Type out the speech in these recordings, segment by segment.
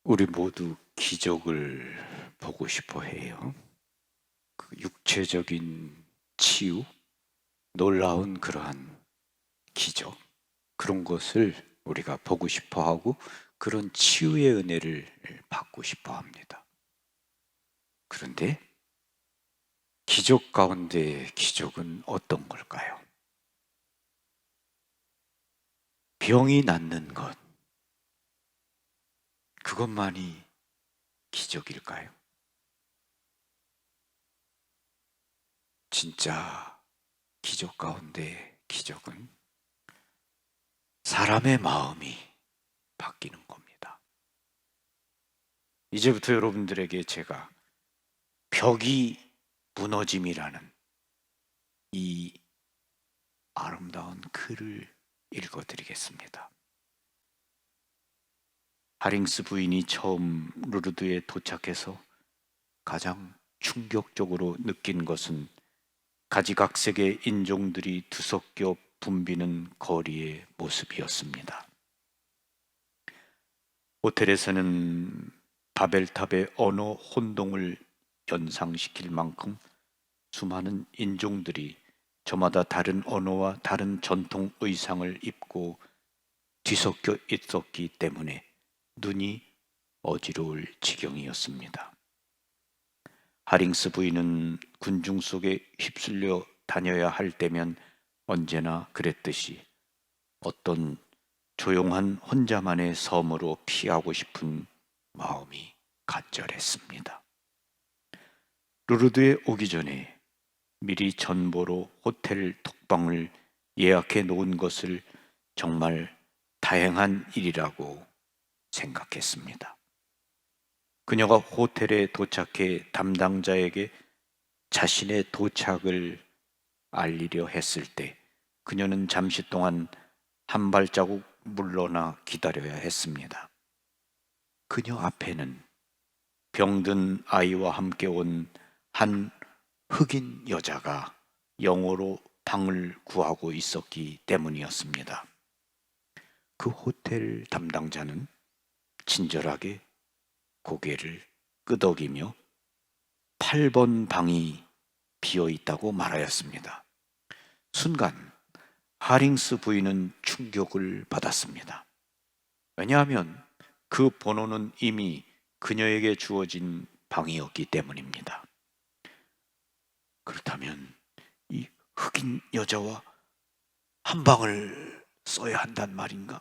우리 모두 기적을 보고 싶어 해요. 그 육체적인 치유, 놀라운 그러한 기적, 그런 것을 우리가 보고 싶어 하고 그런 치유의 은혜를 받고 싶어 합니다. 그런데 기적 가운데 기적은 어떤 걸까요? 병이 낫는 것, 그것만이 기적일까요? 진짜 기적 가운데 기적은 사람의 마음이 바뀌는 겁니다. 이제부터 여러분들에게 제가 벽이 무너짐이라는 이 아름다운 글을 읽어드리겠습니다. 하링스 부인이 처음 루르드에 도착해서 가장 충격적으로 느낀 것은 가지각색의 인종들이 뒤섞여 붐비는 거리의 모습이었습니다. 호텔에서는 바벨탑의 언어 혼동을 연상시킬 만큼 수많은 인종들이 저마다 다른 언어와 다른 전통 의상을 입고 뒤섞여 있었기 때문에 눈이 어지러울 지경이었습니다. 하링스 부인은 군중 속에 휩쓸려 다녀야 할 때면 언제나 그랬듯이 어떤 조용한 혼자만의 섬으로 피하고 싶은 마음이 간절했습니다. 루르드에 오기 전에 미리 전보로 호텔 톡방을 예약해 놓은 것을 정말 다행한 일이라고 생각했습니다. 그녀가 호텔에 도착해 담당자에게 자신의 도착을 알리려 했을 때 그녀는 잠시 동안 한 발자국 물러나 기다려야 했습니다. 그녀 앞에는 병든 아이와 함께 온 한 흑인 여자가 영어로 방을 구하고 있었기 때문이었습니다. 그 호텔 담당자는 친절하게 고개를 끄덕이며 8번 방이 비어 있다고 말하였습니다. 순간 하링스 부인은 충격을 받았습니다. 왜냐하면 그 번호는 이미 그녀에게 주어진 방이었기 때문입니다. 그렇다면 이 흑인 여자와 한 방을 써야 한단 말인가?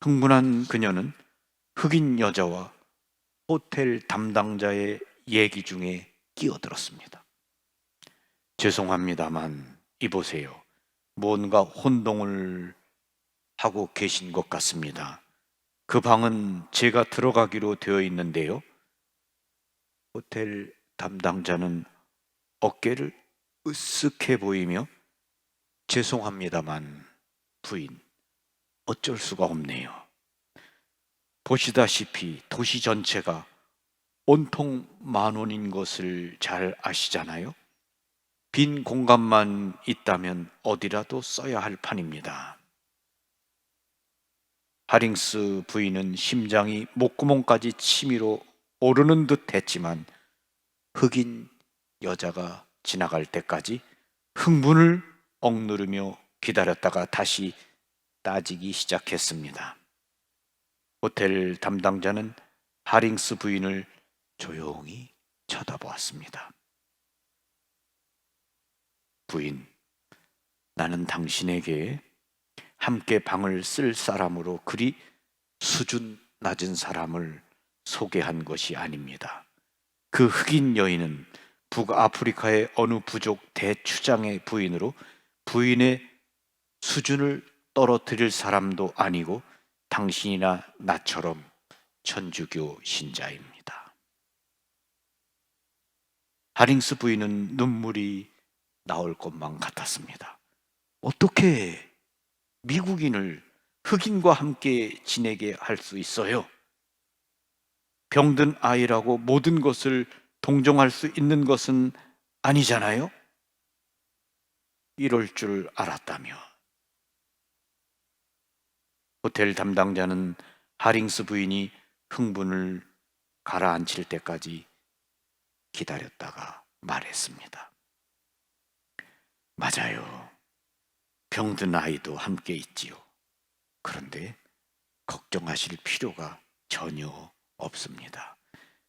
흥분한 그녀는 흑인 여자와 호텔 담당자의 얘기 중에 끼어들었습니다. 죄송합니다만 이보세요. 뭔가 혼동을 하고 계신 것 같습니다. 그 방은 제가 들어가기로 되어 있는데요. 호텔 담당자는 어깨를 으쓱해 보이며 죄송합니다만 부인, 어쩔 수가 없네요. 보시다시피 도시 전체가 온통 만원인 것을 잘 아시잖아요. 빈 공간만 있다면 어디라도 써야 할 판입니다. 하링스 부인은 심장이 목구멍까지 치밀어 오르는 듯 했지만 흑인 여자가 지나갈 때까지 흥분을 억누르며 기다렸다가 다시 따지기 시작했습니다. 호텔 담당자는 하링스 부인을 조용히 쳐다보았습니다. 부인, 나는 당신에게 함께 방을 쓸 사람으로 그리 수준 낮은 사람을 소개한 것이 아닙니다. 그 흑인 여인은 북아프리카의 어느 부족 대추장의 부인으로 부인의 수준을 떨어뜨릴 사람도 아니고 당신이나 나처럼 천주교 신자입니다. 하링스 부인은 눈물이 나올 것만 같았습니다. 어떻게 미국인을 흑인과 함께 지내게 할 수 있어요? 병든 아이라고 모든 것을 동정할 수 있는 것은 아니잖아요? 이럴 줄 알았다며. 호텔 담당자는 하링스 부인이 흥분을 가라앉힐 때까지 기다렸다가 말했습니다. 맞아요. 병든 아이도 함께 있지요. 그런데 걱정하실 필요가 전혀 없습니다.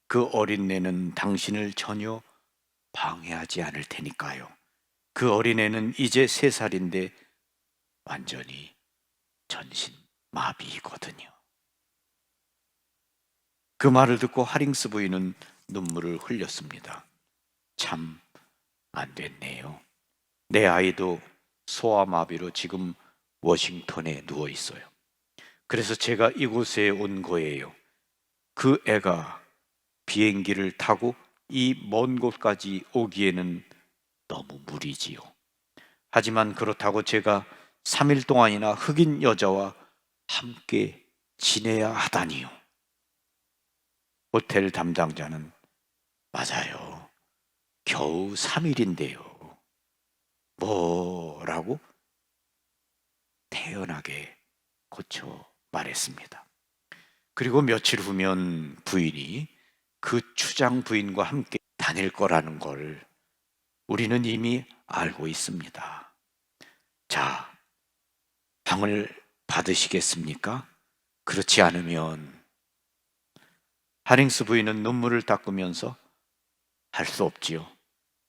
그 어린애는 당신을 전혀 방해하지 않을 테니까요. 그 어린애는 이제 3살인데 완전히 전신 마비이거든요. 그 말을 듣고 하링스 부인은 눈물을 흘렸습니다. 참 안 됐네요. 내 아이도 소아마비로 지금 워싱턴에 누워 있어요. 그래서 제가 이곳에 온 거예요. 그 애가 비행기를 타고 이 먼 곳까지 오기에는 너무 무리지요. 하지만 그렇다고 제가 3일 동안이나 흑인 여자와 함께 지내야 하다니요. 호텔 담당자는 맞아요. 겨우 3일인데요. 뭐라고? 태연하게 고쳐 말했습니다. 그리고 며칠 후면 부인이 그 추장 부인과 함께 다닐 거라는 걸 우리는 이미 알고 있습니다. 자, 방을 받으시겠습니까? 그렇지 않으면 하링스 부인은 눈물을 닦으면서 할 수 없지요.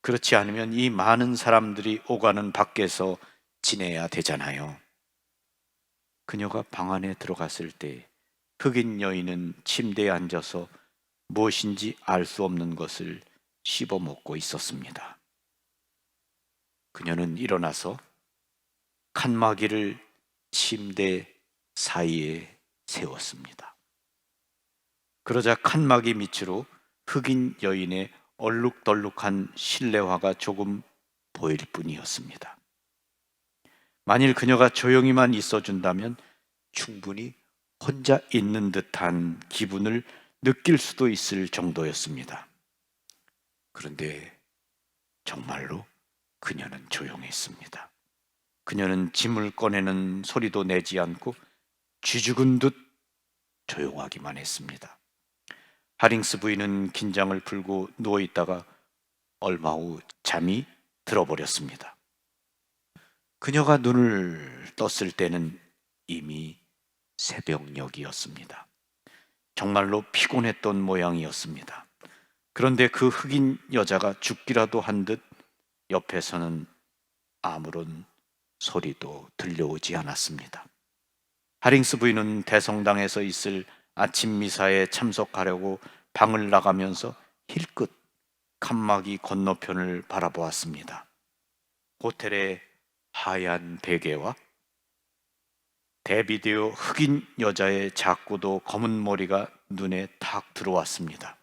그렇지 않으면 이 많은 사람들이 오가는 밖에서 지내야 되잖아요. 그녀가 방 안에 들어갔을 때 흑인 여인은 침대에 앉아서 무엇인지 알 수 없는 것을 씹어먹고 있었습니다. 그녀는 일어나서 칸막이를 침대 사이에 세웠습니다. 그러자 칸막이 밑으로 흑인 여인의 얼룩덜룩한 실내화가 조금 보일 뿐이었습니다. 만일 그녀가 조용히만 있어준다면 충분히 혼자 있는 듯한 기분을 느낄 수도 있을 정도였습니다. 그런데 정말로 그녀는 조용했습니다. 그녀는 짐을 꺼내는 소리도 내지 않고 쥐죽은 듯 조용하기만 했습니다. 하링스 부인은 긴장을 풀고 누워있다가 얼마 후 잠이 들어버렸습니다. 그녀가 눈을 떴을 때는 이미 새벽녘이었습니다. 정말로 피곤했던 모양이었습니다. 그런데 그 흑인 여자가 죽기라도 한 듯 옆에서는 아무런 소리도 들려오지 않았습니다. 하링스 부인은 대성당에서 있을 아침 미사에 참석하려고 방을 나가면서 힐끗 칸막이 건너편을 바라보았습니다. 호텔의 하얀 베개와 대비되어 흑인 여자의 작고도 검은 머리가 눈에 탁 들어왔습니다.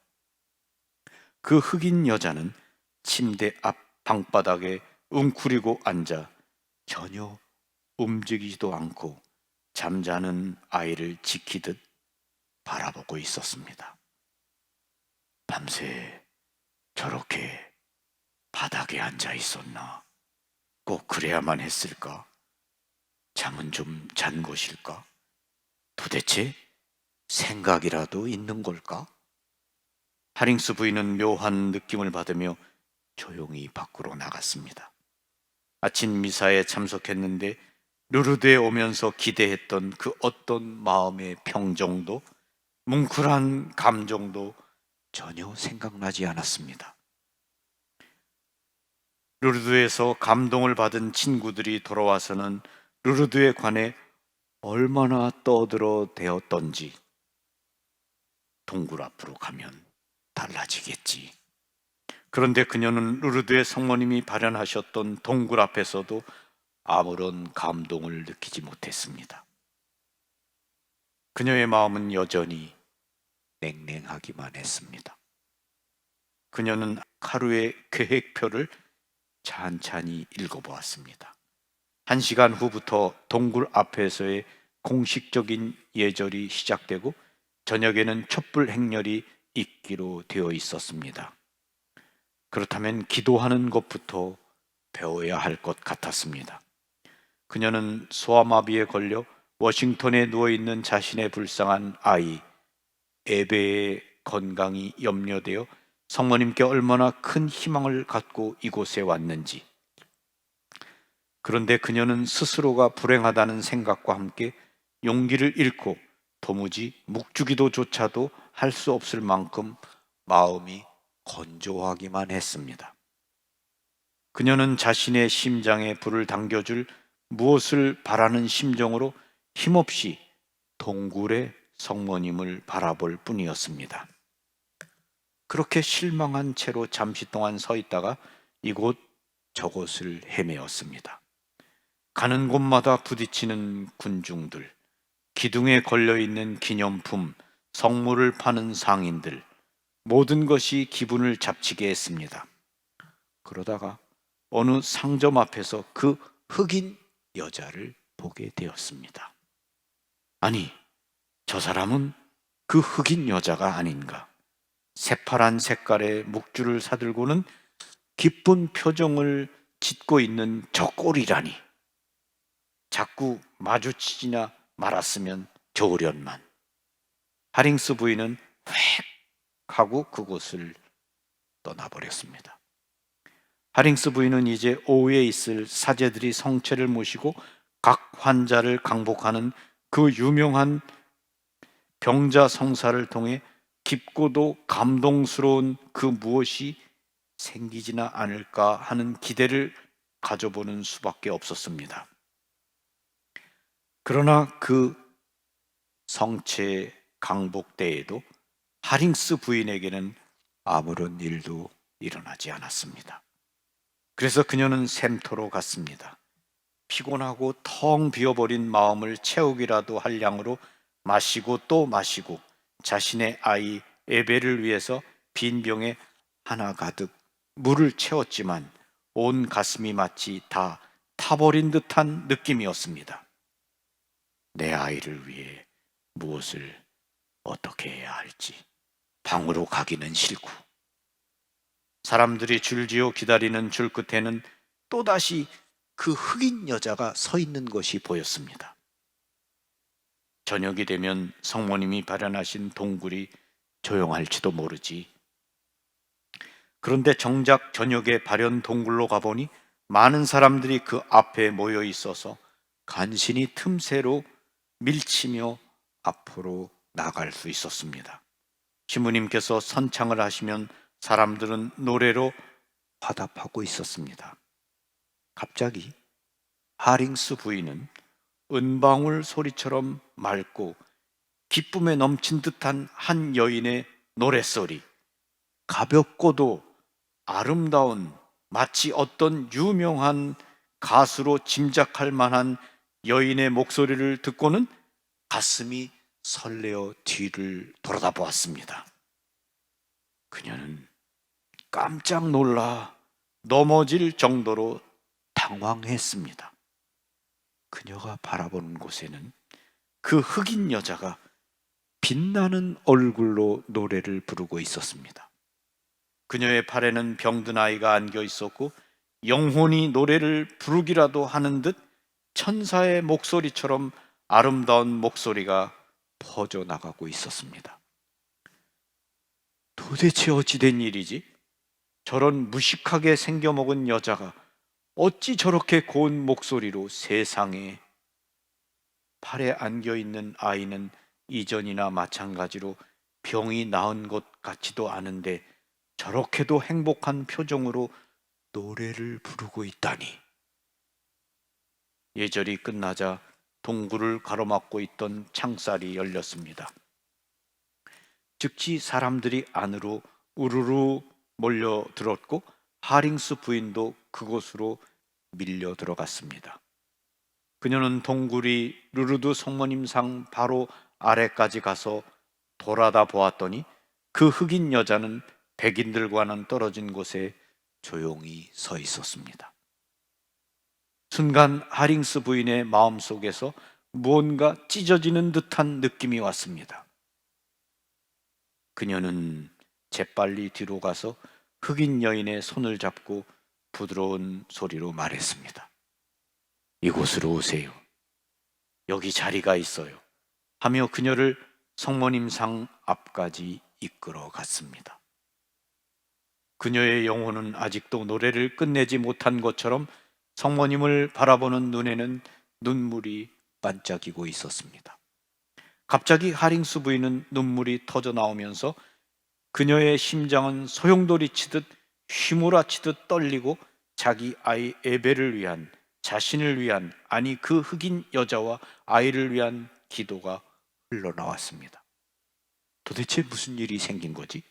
그 흑인 여자는 침대 앞 방바닥에 웅크리고 앉아 전혀 움직이지도 않고 잠자는 아이를 지키듯 바라보고 있었습니다. 밤새 저렇게 바닥에 앉아 있었나? 꼭 그래야만 했을까? 잠은 좀 잔 것일까? 도대체 생각이라도 있는 걸까? 하링스 부인은 묘한 느낌을 받으며 조용히 밖으로 나갔습니다. 아침 미사에 참석했는데 루르드에 오면서 기대했던 그 어떤 마음의 평정도 뭉클한 감정도 전혀 생각나지 않았습니다. 루르드에서 감동을 받은 친구들이 돌아와서는 루르드에 관해 얼마나 떠들어 대었던지 동굴 앞으로 가면 달라지겠지. 그런데 그녀는 루르드의 성모님이 발현하셨던 동굴 앞에서도 아무런 감동을 느끼지 못했습니다. 그녀의 마음은 여전히 냉랭하기만 했습니다. 그녀는 하루의 계획표를 찬찬히 읽어보았습니다. 1시간 후부터 동굴 앞에서의 공식적인 예절이 시작되고 저녁에는 촛불 행렬이 있기로 되어 있었습니다. 그렇다면 기도하는 것부터 배워야 할 것 같았습니다. 그녀는 소아마비에 걸려 워싱턴에 누워있는 자신의 불쌍한 아이 에베의 건강이 염려되어 성모님께 얼마나 큰 희망을 갖고 이곳에 왔는지. 그런데 그녀는 스스로가 불행하다는 생각과 함께 용기를 잃고 도무지 묵주기도조차도 할 수 없을 만큼 마음이 건조하기만 했습니다. 그녀는 자신의 심장에 불을 당겨줄 무엇을 바라는 심정으로 힘없이 동굴의 성모님을 바라볼 뿐이었습니다. 그렇게 실망한 채로 잠시 동안 서 있다가 이곳 저곳을 헤매었습니다. 가는 곳마다 부딪히는 군중들, 기둥에 걸려있는 기념품, 성물을 파는 상인들, 모든 것이 기분을 잡치게 했습니다. 그러다가 어느 상점 앞에서 그 흑인 여자를 보게 되었습니다. 아니, 저 사람은 그 흑인 여자가 아닌가? 새파란 색깔의 묵주를 사들고는 기쁜 표정을 짓고 있는 저 꼴이라니. 자꾸 마주치지나 말았으면 좋으련만. 하링스 부인은 획 하고 그곳을 떠나버렸습니다. 하링스 부인은 이제 오후에 있을 사제들이 성체를 모시고 각 환자를 강복하는 그 유명한 병자 성사를 통해 깊고도 감동스러운 그 무엇이 생기지나 않을까 하는 기대를 가져보는 수밖에 없었습니다. 그러나 그 성체 강복 때에도 하링스 부인에게는 아무런 일도 일어나지 않았습니다. 그래서 그녀는 샘터로 갔습니다. 피곤하고 텅 비어버린 마음을 채우기라도 할 양으로 마시고 또 마시고 자신의 아이 에베를 위해서 빈 병에 하나 가득 물을 채웠지만 온 가슴이 마치 다 타버린 듯한 느낌이었습니다. 내 아이를 위해 무엇을 어떻게 해야 할지 방으로 가기는 싫고, 사람들이 줄지어 기다리는 줄 끝에는 또다시 그 흑인 여자가 서 있는 것이 보였습니다. 저녁이 되면 성모님이 발현하신 동굴이 조용할지도 모르지. 그런데 정작 저녁에 발현 동굴로 가보니 많은 사람들이 그 앞에 모여 있어서 간신히 틈새로 밀치며 앞으로 나갈 수 있었습니다. 시무님께서 선창을 하시면 사람들은 노래로 화답하고 있었습니다. 갑자기 하링스 부인은 은방울 소리처럼 맑고 기쁨에 넘친 듯한 한 여인의 노랫소리, 가볍고도 아름다운 마치 어떤 유명한 가수로 짐작할 만한 여인의 목소리를 듣고는 가슴이 설레어 뒤를 돌아다 보았습니다. 그녀는 깜짝 놀라 넘어질 정도로 당황했습니다. 그녀가 바라보는 곳에는 그 흑인 여자가 빛나는 얼굴로 노래를 부르고 있었습니다. 그녀의 팔에는 병든 아이가 안겨 있었고 영혼이 노래를 부르기라도 하는 듯 천사의 목소리처럼 아름다운 목소리가 퍼져나가고 있었습니다. 도대체 어찌 된 일이지? 저런 무식하게 생겨먹은 여자가 어찌 저렇게 고운 목소리로 세상에. 팔에 안겨있는 아이는 이전이나 마찬가지로 병이 나은 것 같지도 않은데 저렇게도 행복한 표정으로 노래를 부르고 있다니. 예절이 끝나자 동굴을 가로막고 있던 창살이 열렸습니다. 즉시 사람들이 안으로 우르르 몰려들었고 하링스 부인도 그곳으로 밀려 들어갔습니다. 그녀는 동굴이 루르드 성모님 상 바로 아래까지 가서 돌아다 보았더니 그 흑인 여자는 백인들과는 떨어진 곳에 조용히 서 있었습니다. 순간 하링스 부인의 마음속에서 무언가 찢어지는 듯한 느낌이 왔습니다. 그녀는 재빨리 뒤로 가서 흑인 여인의 손을 잡고 부드러운 소리로 말했습니다. 이곳으로 오세요. 여기 자리가 있어요. 하며 그녀를 성모님 상 앞까지 이끌어 갔습니다. 그녀의 영혼은 아직도 노래를 끝내지 못한 것처럼 성모님을 바라보는 눈에는 눈물이 반짝이고 있었습니다. 갑자기 하링스 부인은 눈물이 터져 나오면서 그녀의 심장은 소용돌이치듯 휘몰아치듯 떨리고 자기 아이 에벨을 위한, 자신을 위한, 아니 그 흑인 여자와 아이를 위한 기도가 흘러나왔습니다. 도대체 무슨 일이 생긴 거지?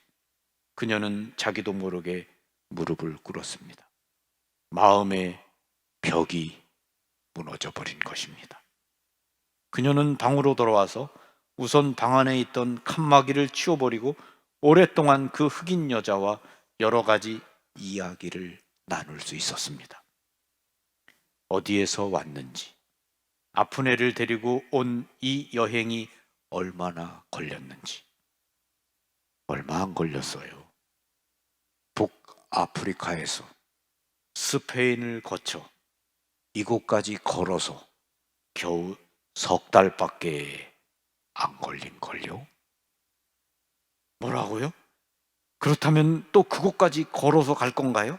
그녀는 자기도 모르게 무릎을 꿇었습니다. 마음의 벽이 무너져 버린 것입니다. 그녀는 방으로 돌아와서 우선 방 안에 있던 칸막이를 치워버리고 오랫동안 그 흑인 여자와 여러 가지 이야기를 나눌 수 있었습니다. 어디에서 왔는지, 아픈 애를 데리고 온 이 여행이 얼마나 걸렸는지. 얼마 안 걸렸어요. 북아프리카에서 스페인을 거쳐 이곳까지 걸어서 겨우 3달밖에 안 걸린걸요? 뭐라고요? 그렇다면 또 그곳까지 걸어서 갈 건가요?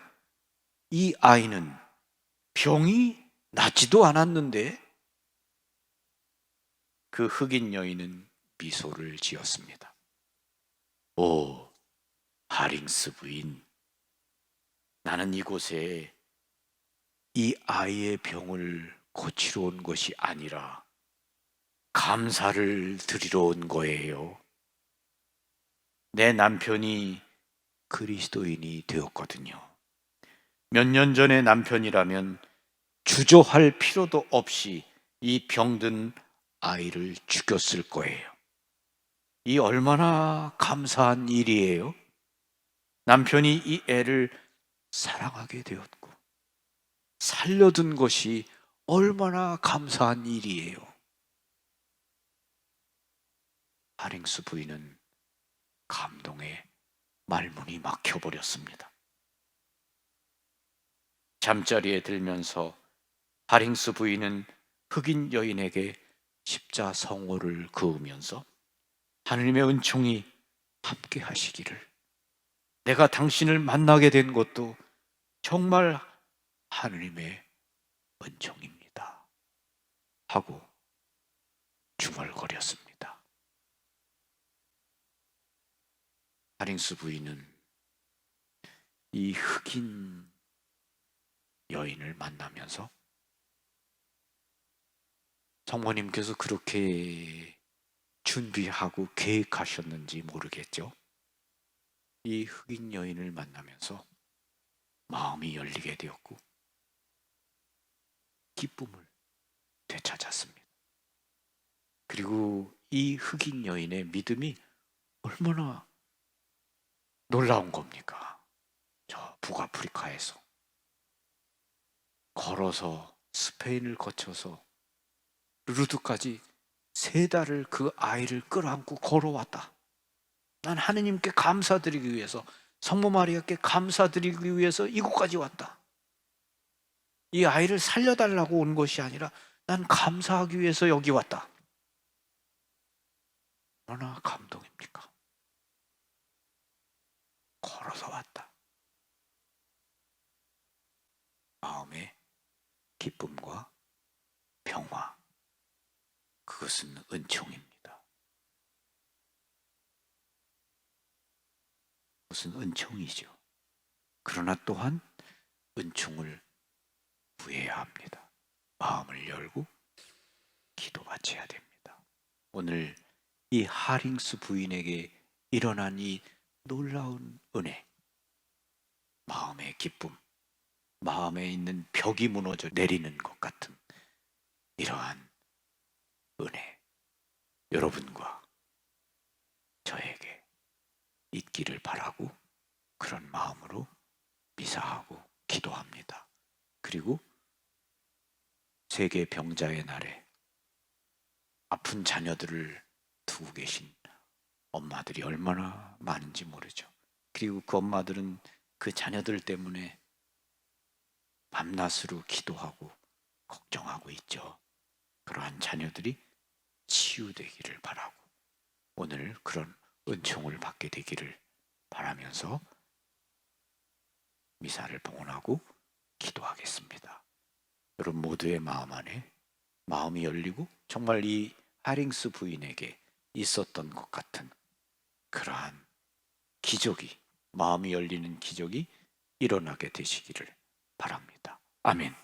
이 아이는 병이 낫지도 않았는데. 그 흑인 여인은 미소를 지었습니다. 오, 하링스 부인, 나는 이곳에 이 아이의 병을 고치러 온 것이 아니라 감사를 드리러 온 거예요. 내 남편이 그리스도인이 되었거든요. 몇 년 전에 남편이라면 주저할 필요도 없이 이 병든 아이를 죽였을 거예요. 이 얼마나 감사한 일이에요. 남편이 이 애를 사랑하게 되었고 살려둔 것이 얼마나 감사한 일이에요. 하링스 부인은 감동에 말문이 막혀버렸습니다. 잠자리에 들면서 하링스 부인은 흑인 여인에게 십자성호를 그으면서 하느님의 은총이 함께 하시기를, 내가 당신을 만나게 된 것도 정말 하느님의 은총입니다 하고 중얼거렸습니다. 하링스 부인은 이 흑인 여인을 만나면서 성모님께서 그렇게 준비하고 계획하셨는지 모르겠죠. 이 흑인 여인을 만나면서 마음이 열리게 되었고 기쁨을 되찾았습니다. 그리고 이 흑인 여인의 믿음이 얼마나 놀라운 겁니까? 저 북아프리카에서 걸어서 스페인을 거쳐서 루르드까지 3달을 그 아이를 끌어안고 걸어왔다. 난 하느님께 감사드리기 위해서, 성모 마리아께 감사드리기 위해서 이곳까지 왔다. 이 아이를 살려달라고 온 것이 아니라 난 감사하기 위해서 여기 왔다. 얼마나 감동입니까? 걸어서 왔다. 마음의 기쁨과 평화, 그것은 은총입니다. 그것은 은총이죠. 그러나 또한 은총을 구해야 합니다. 마음을 열고 기도 바쳐야 됩니다. 오늘 이 하링스 부인에게 일어난 이 놀라운 은혜, 마음의 기쁨, 마음에 있는 벽이 무너져 내리는 것 같은 이러한 은혜, 여러분과 저에게 있기를 바라고 그런 마음으로 미사하고 기도합니다. 그리고 세계 병자의 날에 아픈 자녀들을 두고 계신 엄마들이 얼마나 많은지 모르죠. 그리고 그 엄마들은 그 자녀들 때문에 밤낮으로 기도하고 걱정하고 있죠. 그러한 자녀들이 치유되기를 바라고 오늘 그런 은총을 받게 되기를 바라면서 미사를 봉헌하고 기도하겠습니다. 여러분 모두의 마음 안에 마음이 열리고 정말 이 하링스 부인에게 있었던 것 같은 그러한 기적이, 마음이 열리는 기적이 일어나게 되시기를 바랍니다. 아멘.